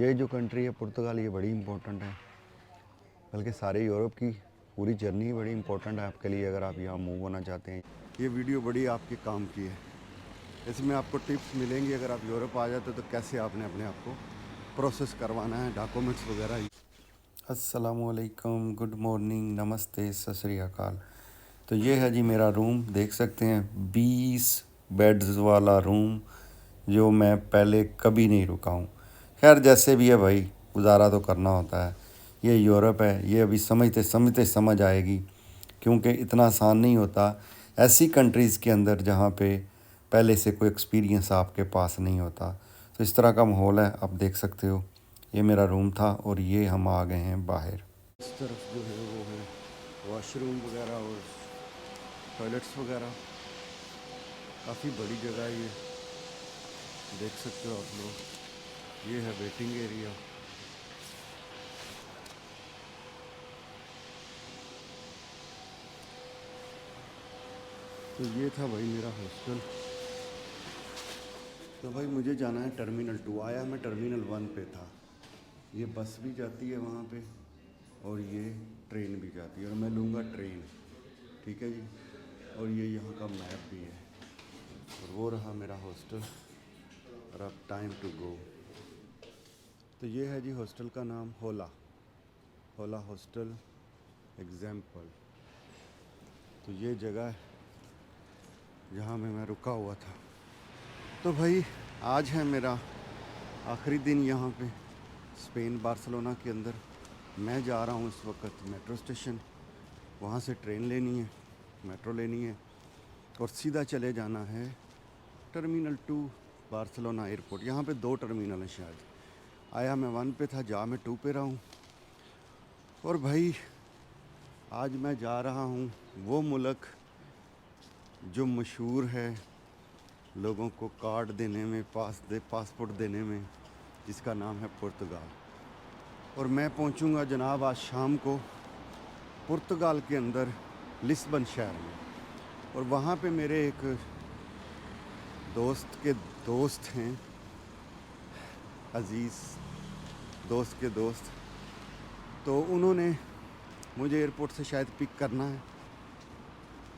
ये जो कंट्री है पुर्तगाल, ये बड़ी इम्पोर्टेंट है, बल्कि सारे यूरोप की पूरी जर्नी ही बड़ी इम्पोर्टेंट है आपके लिए अगर आप यहाँ मूव होना चाहते हैं। ये वीडियो बड़ी आपके काम की है, इसमें आपको टिप्स मिलेंगी अगर आप यूरोप आ जाते तो कैसे आपने अपने आप को प्रोसेस करवाना है, डॉक्यूमेंट्स वगैरह। अस्सलामुअलैकुम, गुड मॉर्निंग, नमस्ते, सत श्री अकाल। तो ये है जी मेरा रूम, देख सकते हैं 20 बेड्स वाला रूम, जो मैं पहले कभी नहीं रुका हूँ। खैर जैसे भी है भाई, गुजारा तो करना होता है। ये यूरोप है, ये अभी समझते समझते समझ आएगी, क्योंकि इतना आसान नहीं होता ऐसी कंट्रीज़ के अंदर जहाँ पे पहले से कोई एक्सपीरियंस आपके पास नहीं होता। तो इस तरह का माहौल है, आप देख सकते हो। ये मेरा रूम था और ये हम आ गए हैं बाहर। इस तरफ जो है वो है वॉशरूम वगैरह और टॉयलेट्स वगैरह। काफ़ी बड़ी जगह है ये, देख सकते हो आप लोग। ये है वेटिंग एरिया। तो ये था भाई मेरा हॉस्टल। तो भाई मुझे जाना है टर्मिनल 2। आया मैं टर्मिनल 1 पे था। ये बस भी जाती है वहाँ पे और ये ट्रेन भी जाती है, और मैं लूँगा ट्रेन, ठीक है जी। और ये यहाँ का मैप भी है, और वो रहा मेरा हॉस्टल। और अब टाइम टू गो। तो ये है जी हॉस्टल का नाम, होला हॉस्टल एग्जाम्पल। तो ये जगह है जहाँ मैं रुका हुआ था। तो भाई आज है मेरा आखिरी दिन यहाँ पे स्पेन, बार्सिलोना के अंदर। मैं जा रहा हूँ इस वक्त मेट्रो स्टेशन, वहाँ से ट्रेन लेनी है, मेट्रो लेनी है, और सीधा चले जाना है टर्मिनल 2 बार्सिलोना एयरपोर्ट। यहाँ पे 2 टर्मिनल हैं शायद। आया मैं 1 पे था, जा मैं 2 पे रहा हूँ। और भाई आज मैं जा रहा हूँ वो मुल्क जो मशहूर है लोगों को कार्ड देने में, पासपोर्ट देने में, जिसका नाम है पुर्तगाल। और मैं पहुंचूंगा जनाब आज शाम को पुर्तगाल के अंदर लिस्बन शहर में। और वहाँ पे मेरे एक दोस्त के दोस्त हैं, अज़ीज़ दोस्त के दोस्त, तो उन्होंने मुझे एयरपोर्ट से शायद पिक करना है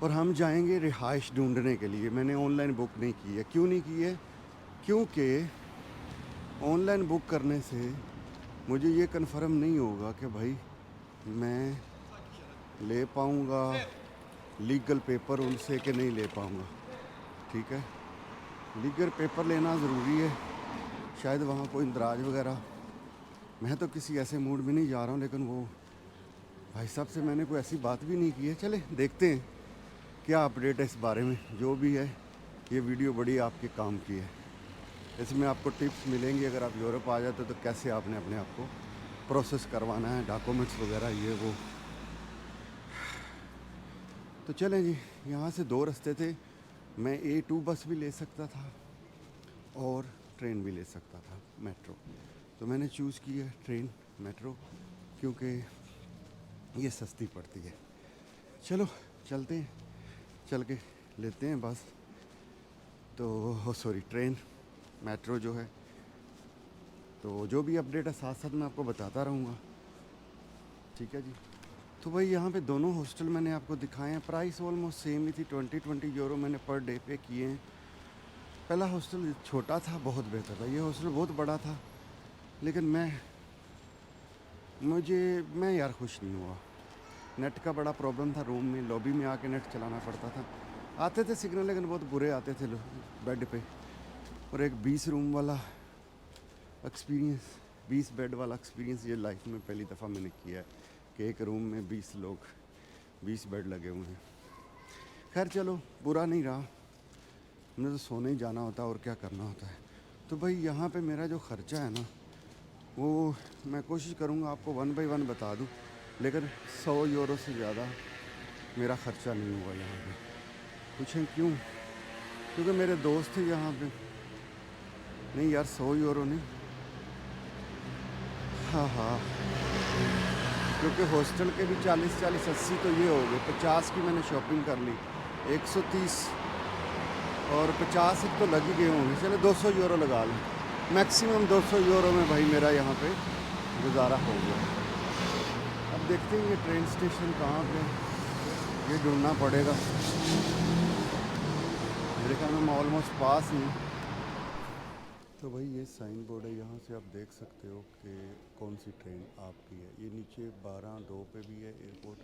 और हम जाएंगे रिहाइश ढूंढने के लिए। मैंने ऑनलाइन बुक नहीं की है। क्यों नहीं की है? क्योंकि ऑनलाइन बुक करने से मुझे ये कंफर्म नहीं होगा कि भाई मैं ले पाऊँगा लीगल पेपर उनसे कि नहीं ले पाऊँगा, ठीक है। लीगल पेपर लेना ज़रूरी है, शायद वहाँ कोई इंदराज वगैरह। मैं तो किसी ऐसे मूड में नहीं जा रहा हूँ, लेकिन वो भाई साहब से मैंने कोई ऐसी बात भी नहीं की है। चले देखते हैं क्या अपडेट है इस बारे में। जो भी है, ये वीडियो बड़ी आपके काम की है, इसमें आपको टिप्स मिलेंगी अगर आप यूरोप आ जाते तो कैसे आपने अपने आप को प्रोसेस करवाना है, डॉक्यूमेंट्स वगैरह, ये वो। तो चलें जी, यहाँ से 2 रास्ते थे। मैं A2 बस भी ले सकता था और ट्रेन भी ले सकता था, मेट्रो। तो मैंने चूज़ की है ट्रेन, मेट्रो, क्योंकि ये सस्ती पड़ती है। चलो चलते हैं, चल के लेते हैं बस। तो सॉरी, ट्रेन, मेट्रो जो है। तो जो भी अपडेट है साथ साथ मैं आपको बताता रहूँगा, ठीक है जी। तो भाई यहाँ पे दोनों हॉस्टल मैंने आपको दिखाए हैं, प्राइस ऑलमोस्ट सेम ही थी। 20 यूरो मैंने पर डे पे किए हैं। पहला हॉस्टल छोटा था, बहुत बेहतर था। ये हॉस्टल बहुत बड़ा था, लेकिन मैं यार खुश नहीं हुआ। नेट का बड़ा प्रॉब्लम था रूम में, लॉबी में आके नेट चलाना पड़ता था। आते थे सिग्नल, लेकिन बहुत बुरे आते थे बेड पे। और एक 20 रूम वाला एक्सपीरियंस, 20 बेड वाला एक्सपीरियंस ये लाइफ में पहली दफ़ा मैंने किया है कि एक रूम में 20 लोग, 20 बेड लगे हुए हैं। खैर चलो, बुरा नहीं रहा। हमने तो सोने ही जाना होता है और क्या करना होता है। तो भाई यहाँ पे मेरा जो ख़र्चा है ना, वो मैं कोशिश करूँगा आपको 1 बाय 1 बता दूँ, लेकिन 100 यूरो से ज़्यादा मेरा ख़र्चा नहीं हुआ यहाँ पे। पूछें क्यों? क्योंकि मेरे दोस्त थे यहाँ पे। नहीं यार, 100 यूरो नहीं, हाँ, क्योंकि हॉस्टल के भी 40-80 तो ये हो गए। 50 की मैंने शॉपिंग कर ली, 130 और 50 तो लग ही गए होंगे। चले 200 यूरो लगा लें। मैक्सिमम 200 यूरो में भाई मेरा यहाँ पे गुजारा हो गया। अब देखते हैं ये ट्रेन स्टेशन कहाँ पे, ये ढूंढना पड़ेगा। मेरे ख्याल में ऑलमोस्ट पास ही। तो भाई ये साइन बोर्ड है, यहाँ से आप देख सकते हो कि कौन सी ट्रेन आपकी है। ये नीचे 12:02 पे भी है एयरपोर्ट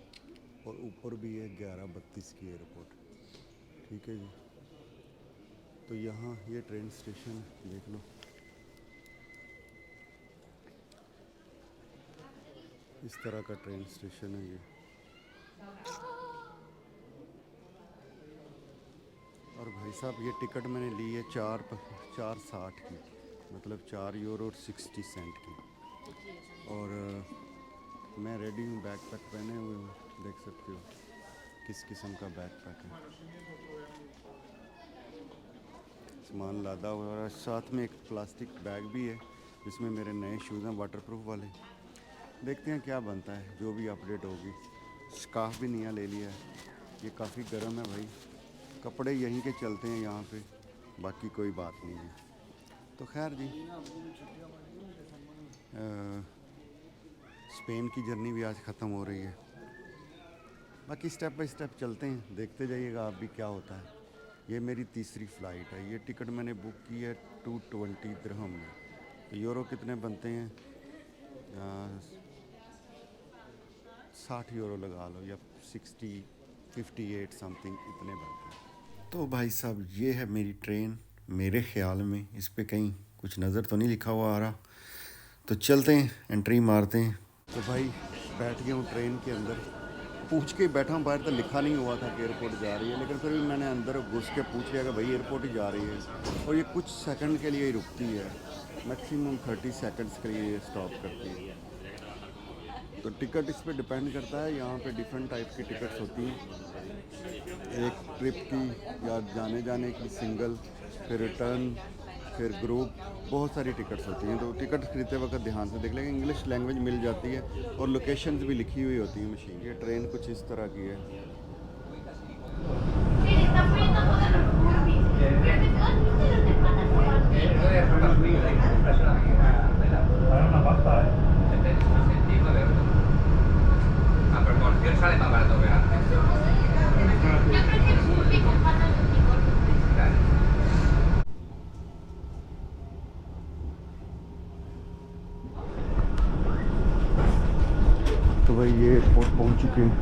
और ऊपर भी है 11:32 की एयरपोर्ट। ठीक है जी। तो यहाँ ये ट्रेन स्टेशन देख लो, इस तरह का ट्रेन स्टेशन है ये। और भाई साहब ये टिकट मैंने ली है 4.60 की, मतलब 4 यूरो और 60 सेंट की। और मैं रेडी हूँ, बैग पैक पहने हुए हूँ, देख सकते हो किस किस्म का बैग पैक है। सामान लादा हुआ है और साथ में एक प्लास्टिक बैग भी है जिसमें मेरे नए शूज़ हैं वाटरप्रूफ वाले। देखते हैं क्या बनता है, जो भी अपडेट होगी। स्कार्फ भी नया ले लिया है, ये काफ़ी गर्म है भाई। कपड़े यहीं के चलते हैं यहाँ पे, बाकी कोई बात नहीं है। तो खैर जी, स्पेन की जर्नी भी आज ख़त्म हो रही है। बाकी स्टेप बाय स्टेप चलते हैं, देखते जाइएगा आप भी क्या होता है। ये मेरी तीसरी फ़्लाइट है। ये टिकट मैंने बुक की है 220 दिरहम में। तो यूरो कितने बनते हैं, 60 यूरो लगा लो, या 58 समथिंग इतने बनते हैं। तो भाई साहब ये है मेरी ट्रेन। मेरे ख़्याल में इस पे कहीं कुछ नज़र तो नहीं लिखा हुआ आ रहा। तो चलते हैं, एंट्री मारते हैं। तो भाई बैठ गया हूँ ट्रेन के अंदर। पूछ के बैठा हूँ, बाहर तो लिखा नहीं हुआ था कि एयरपोर्ट जा रही है, लेकिन फिर भी मैंने अंदर घुस के पूछ लिया कि भाई एयरपोर्ट ही जा रही है। और ये कुछ सेकंड के लिए ही रुकती है, मैक्सिमम 30 सेकंड्स के लिए ये स्टॉप करती है। तो टिकट इस पर डिपेंड करता है। यहाँ पे डिफरेंट टाइप की टिकट्स होती हैं, एक ट्रिप की या जाने की सिंगल, फिर रिटर्न, फिर ग्रुप, बहुत सारी टिकट्स होती हैं। तो टिकट खरीदते वक्त ध्यान से देख लेंगे, इंग्लिश लैंग्वेज मिल जाती है और लोकेशंस भी लिखी हुई होती हैं मशीन। ये ट्रेन कुछ इस तरह की है। तो भाई ये एयरपोर्ट पहुँच चुके हैं।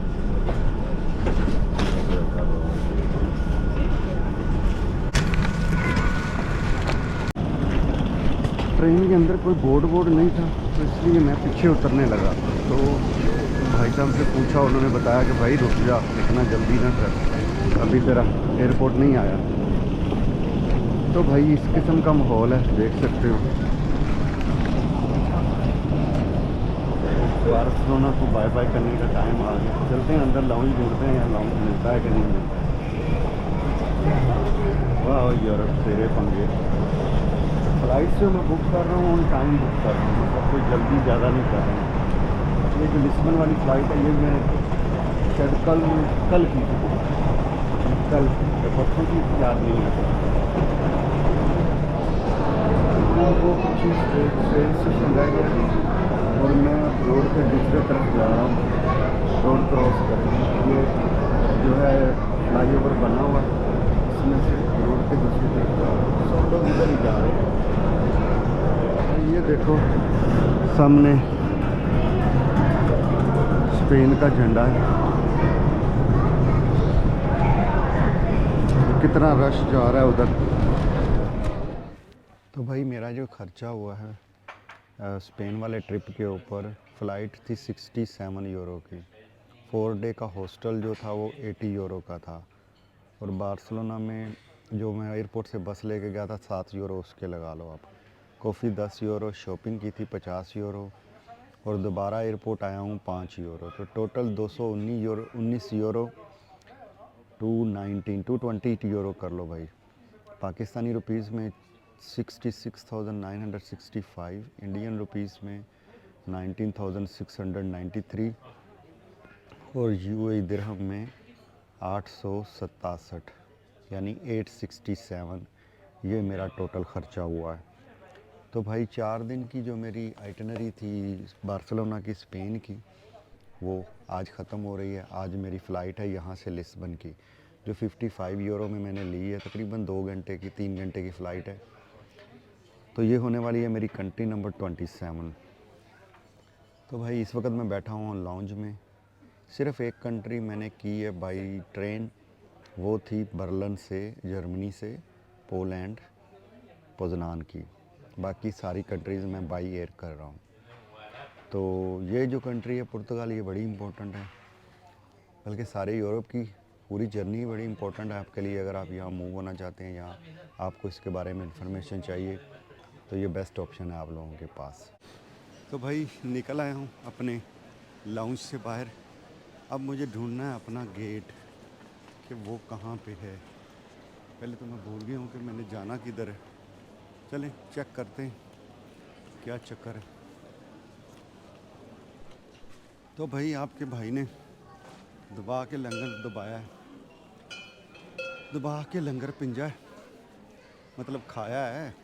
ट्रेन के अंदर कोई बोर्ड नहीं था, तो इसलिए मैं पीछे उतरने लगा। तो भाई साहब से पूछा, उन्होंने बताया कि भाई रुक जा, इतना जल्दी ना कर, अभी तेरा एयरपोर्ट नहीं आया। तो भाई इस किस्म का माहौल है, देख सकते हो। बार्सिलोना को बाय बाय करने का टाइम आ गया। चलते हैं अंदर, लाउंज ढूंढते हैं, यहाँ लाउंज मिलता है कि नहीं मिलता है। वाह यूरोप तेरे पंगे। फ्लाइट से मैं बुक कर रहा हूँ, ऑन टाइम बुक कर रहा हूँ, मतलब कोई जल्दी ज़्यादा नहीं कर रहा हूँ। ये जो लिस्बन वाली फ़्लाइट है, ये मैं शायद कल की थी, कल परसों की, याद नहीं आता। वो 25 ट्रेन स्टेशन रह गया और मैं रोड के दूसरे तरफ जा रहा हूँ, रोड क्रॉस करके। ये जो है फ्लाई ओवर बना हुआ, इसमें से रोड के दूसरी तरफ जा रहा हूँ। सब लोग इधर ही जा रहे हैं। ये देखो सामने स्पेन का झंडा है, कितना रश जा रहा है उधर। तो भाई मेरा जो खर्चा हुआ है स्पेन वाले ट्रिप के ऊपर, फ़्लाइट थी 67 यूरो की, 4 डे का हॉस्टल जो था वो 80 यूरो का था। और बार्सिलोना में जो मैं एयरपोर्ट से बस लेके गया था 7 यूरो उसके लगा लो आप। कॉफ़ी 10 यूरो, शॉपिंग की थी 50 यूरो, और दोबारा एयरपोर्ट आया हूँ 5 यूरो। तो टोटल 19 यूरो 220 यूरो कर लो भाई। पाकिस्तानी रुपीज़ में 66,965, इंडियन रुपीज़ में 19,693 और यूएई दिरहम में 867, यानी 867। ये मेरा टोटल ख़र्चा हुआ है। तो भाई 4 दिन की जो मेरी आइटनरी थी बार्सिलोना की, स्पेन की, वो आज ख़त्म हो रही है। आज मेरी फ़्लाइट है यहाँ से लिस्बन की, जो 55 यूरो में मैंने ली है। तकरीबन 2 घंटे की 3 घंटे की फ़्लाइट है। तो ये होने वाली है मेरी कंट्री नंबर 27। तो भाई इस वक्त मैं बैठा हूँ लाउंज में। सिर्फ़ एक कंट्री मैंने की है बाई ट्रेन, वो थी बर्लिन से, जर्मनी से पोलैंड पोजनान की। बाकी सारी कंट्रीज़ मैं बाई एयर कर रहा हूँ। तो ये जो कंट्री है पुर्तगाल, ये बड़ी इम्पोर्टेंट है, बल्कि सारे यूरोप की पूरी जर्नी बड़ी इम्पोर्टेंट है आपके लिए। अगर आप यहाँ मूव होना चाहते हैं या आपको इसके बारे में इंफॉर्मेशन चाहिए, तो ये बेस्ट ऑप्शन है आप लोगों के पास। तो भाई निकल आया हूँ अपने लाउंज से बाहर। अब मुझे ढूंढना है अपना गेट कि वो कहाँ पे है। पहले तो मैं भूल गया हूँ कि मैंने जाना किधर है। चलें चेक करते हैं क्या चक्कर है। तो भाई आपके भाई ने दबा के लंगर दबाया है, दबा के लंगर पिंजा है, मतलब खाया है।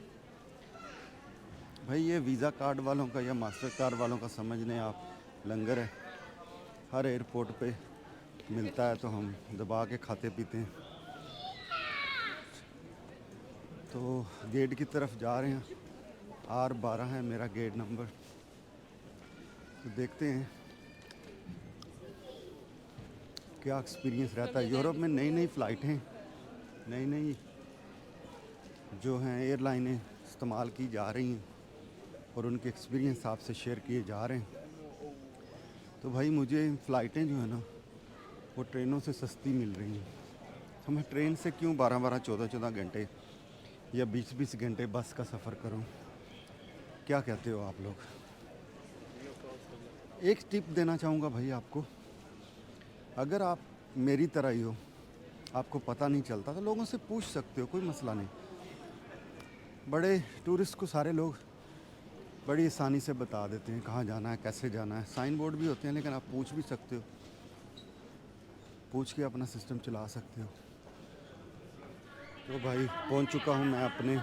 भाई ये वीज़ा कार्ड वालों का या मास्टर कार्ड वालों का समझ लें आप, लंगर है। हर एयरपोर्ट पे मिलता है तो हम दबा के खाते पीते हैं। तो गेट की तरफ जा रहे हैं। R12 है मेरा गेट नंबर। तो देखते हैं क्या एक्सपीरियंस रहता है। यूरोप में नई नई फ़्लाइटें, नई नई जो हैं एयरलाइनें इस्तेमाल की जा रही हैं और उनके एक्सपीरियंस आपसे शेयर किए जा रहे हैं। तो भाई मुझे फ़्लाइटें जो है ना, वो ट्रेनों से सस्ती मिल रही हैं। तो मैं ट्रेन से क्यों 12-12, 14-14 घंटे या 20-20 घंटे बस का सफ़र करूं? क्या कहते हो आप लोग? एक टिप देना चाहूँगा भाई आपको। अगर आप मेरी तरह ही हो, आपको पता नहीं चलता, तो लोगों से पूछ सकते हो, कोई मसला नहीं। बड़े टूरिस्ट को सारे लोग बड़ी आसानी से बता देते हैं कहाँ जाना है, कैसे जाना है। साइन बोर्ड भी होते हैं, लेकिन आप पूछ भी सकते हो, पूछ के अपना सिस्टम चला सकते हो। तो भाई पहुंच चुका हूं मैं अपने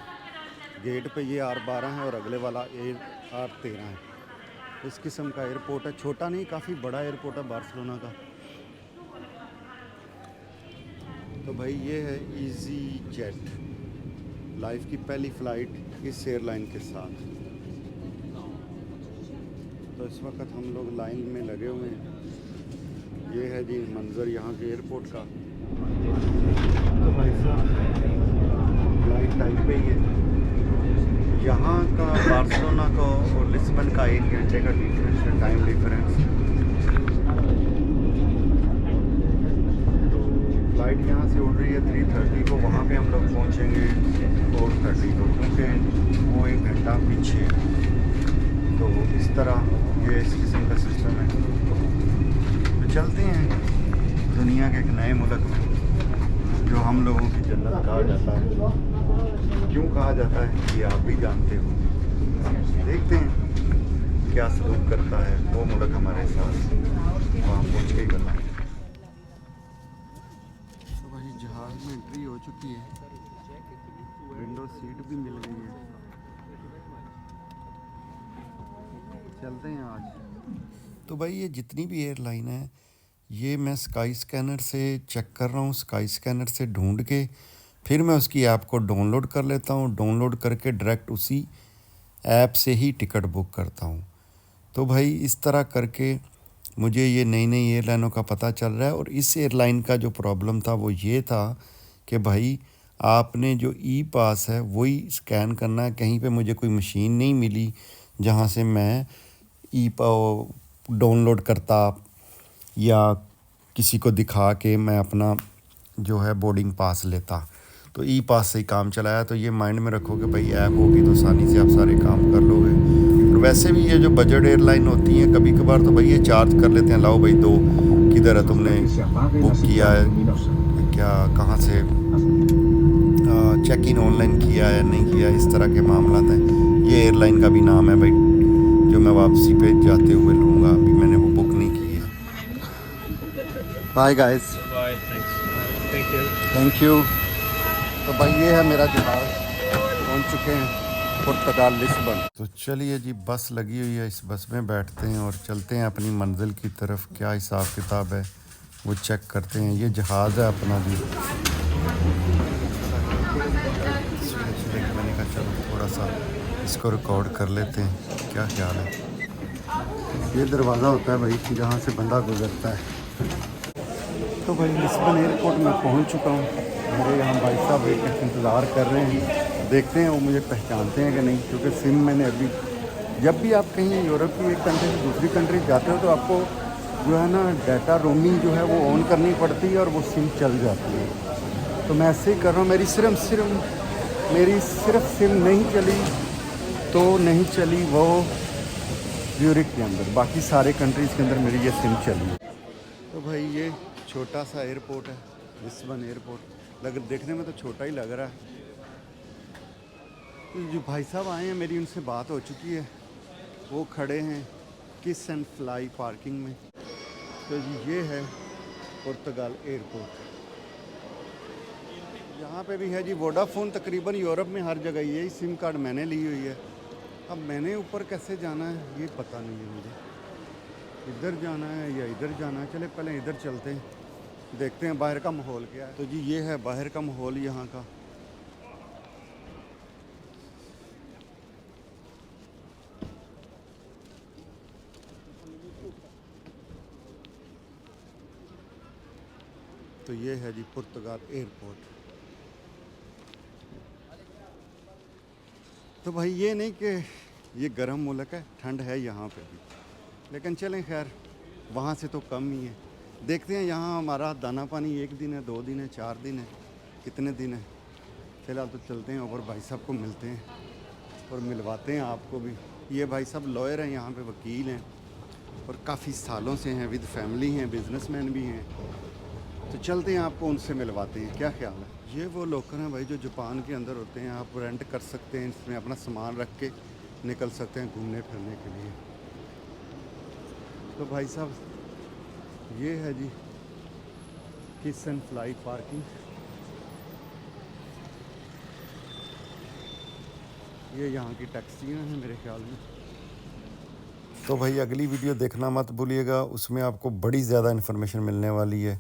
गेट पे। ये R12 है और अगले वाला R13 है। इस किस्म का एयरपोर्ट है, छोटा नहीं, काफ़ी बड़ा एयरपोर्ट है बार्सिलोना का। तो भाई ये है ईजी जेट, लाइफ की पहली फ़्लाइट इस एयरलाइन के साथ। तो इस वक्त हम लोग लाइन में लगे हुए हैं। ये है जी मंज़र यहाँ के एयरपोर्ट का। तो भाई साहब फ्लाइट टाइम पे ही है। यहाँ का बार्सिलोना का और लिस्बन का 1 घंटे का डिफरेंस है, टाइम डिफरेंस। तो फ्लाइट यहाँ से उड़ रही है 3:30 को, वहाँ पे हम लोग पहुँचेंगे 4:30 को, क्योंकि वो 1 घंटा पीछे। तो इस तरह ये इस किस्म का सिस्टम है। तो चलते हैं दुनिया के एक नए मुल्क में, जो हम लोगों की जन्नत कहा जाता है। क्यों कहा जाता है ये आप भी जानते हो। देखते हैं क्या सलूक करता है वो मुल्क हमारे साथ, वहाँ पहुँच के ही बताएं। तो भाई जहाज़ में एंट्री हो चुकी है, विंडो सीट भी मिल गई है। चलते हैं आज। तो भाई ये जितनी भी एयरलाइन है, ये मैं स्काई स्कैनर से चेक कर रहा हूँ। स्काई स्कैनर से ढूंढ के फिर मैं उसकी ऐप को डाउनलोड कर लेता हूँ। डाउनलोड करके डायरेक्ट उसी ऐप से ही टिकट बुक करता हूँ। तो भाई इस तरह करके मुझे ये नई नई एयरलाइनों का पता चल रहा है। और इस एयरलाइन का जो प्रॉब्लम था वो ये था कि भाई आपने जो ई पास है वही स्कैन करना है। कहीं पे मुझे कोई मशीन नहीं मिली जहाँ से मैं ई डाउनलोड करता या किसी को दिखा के मैं अपना जो है बोर्डिंग पास लेता। तो ई पास से ही काम चलाया। तो ये माइंड में रखो कि भाई ऐप होगी तो आसानी से आप सारे काम कर लोगे। और वैसे भी ये जो बजट एयरलाइन होती हैं, कभी कभार तो भाई ये चार्ज कर लेते हैं, लाओ भाई दो, किधर है तुमने बुक किया है, क्या कहाँ से चेक इन ऑनलाइन किया है नहीं किया, इस तरह के मामला हैं। ये एयरलाइन का भी नाम है भाई, जो मैं वापसी पे जाते हुए लूँगा। अभी मैंने वो बुक नहीं की है। Bye guys. Bye, thank you. Thank you. तो भाई ये है मेरा जहाज़, पहुंच चुके हैं पुर्तगाल लिस्बन। तो चलिए जी, बस लगी हुई है, इस बस में बैठते हैं और चलते हैं अपनी मंजिल की तरफ। क्या हिसाब किताब है वो चेक करते हैं। ये जहाज़ है अपना जी। मैंने कहा चलो थोड़ा सा इसको रिकॉर्ड कर लेते हैं, क्या ख्याल है। ये दरवाज़ा होता है भाई जहाँ से बंदा गुजरता है। तो भाई लिस्बन एयरपोर्ट में पहुँच चुका हूँ। मेरे यहाँ भाई साहब एक इंतज़ार कर रहे हैं, देखते हैं वो मुझे पहचानते हैं कि नहीं, क्योंकि सिम मैंने अभी, जब भी आप कहीं यूरोप की एक कंट्री से दूसरी कंट्री जाते हो तो आपको जो है ना डाटा रोमिंग जो है वो ऑन करनी पड़ती है और वो सिम चल जाती है। तो मैं ऐसे ही कर रहा हूँ। मेरी सिर्फ सिम नहीं चली, तो नहीं चली वो यूरोप के अंदर, बाकी सारे कंट्रीज़ के अंदर मेरी ये सिम चली। तो भाई ये छोटा सा एयरपोर्ट है, लिस्बन एयरपोर्ट। देखने में तो छोटा ही लग रहा है। तो जो भाई साहब आए हैं, मेरी उनसे बात हो चुकी है, वो खड़े हैं किस एंड फ्लाई पार्किंग में। तो जी ये है पुर्तगाल एयरपोर्ट। यहाँ पे भी है जी वोडाफोन। तकरीबन यूरोप में हर जगह यही सिम कार्ड मैंने ली हुई है। अब मैंने ऊपर कैसे जाना है ये पता नहीं है मुझे, इधर जाना है या इधर जाना है। चले पहले इधर चलते हैं, देखते हैं बाहर का माहौल क्या है। तो जी ये है बाहर का माहौल यहाँ का। तो ये है जी पुर्तगाल एयरपोर्ट। तो भाई ये नहीं कि ये गर्म मुल्क है, ठंड है यहाँ पे भी, लेकिन चलें खैर, वहाँ से तो कम ही है। देखते हैं यहाँ हमारा दाना पानी 1 दिन है, 2 दिन है, 4 दिन है, कितने दिन है। फिलहाल तो चलते हैं और भाई साहब को मिलते हैं और मिलवाते हैं आपको भी। ये भाई साहब लॉयर हैं, यहाँ पे वकील हैं और काफ़ी सालों से हैं, विद फैमिली हैं, बिजनेसमैन भी हैं। तो चलते हैं आपको उनसे मिलवाते हैं, क्या ख्याल है। ये वो लोकर हैं भाई जो जापान के अंदर होते हैं, आप रेंट कर सकते हैं, इसमें अपना सामान रख के निकल सकते हैं घूमने फिरने के लिए। तो भाई साहब ये है जी किस एंड फ्लाई पार्किंग। ये यहाँ की टैक्सियाँ हैं मेरे ख्याल में। तो भाई अगली वीडियो देखना मत भूलिएगा, उसमें आपको बड़ी ज़्यादा इन्फॉर्मेशन मिलने वाली है।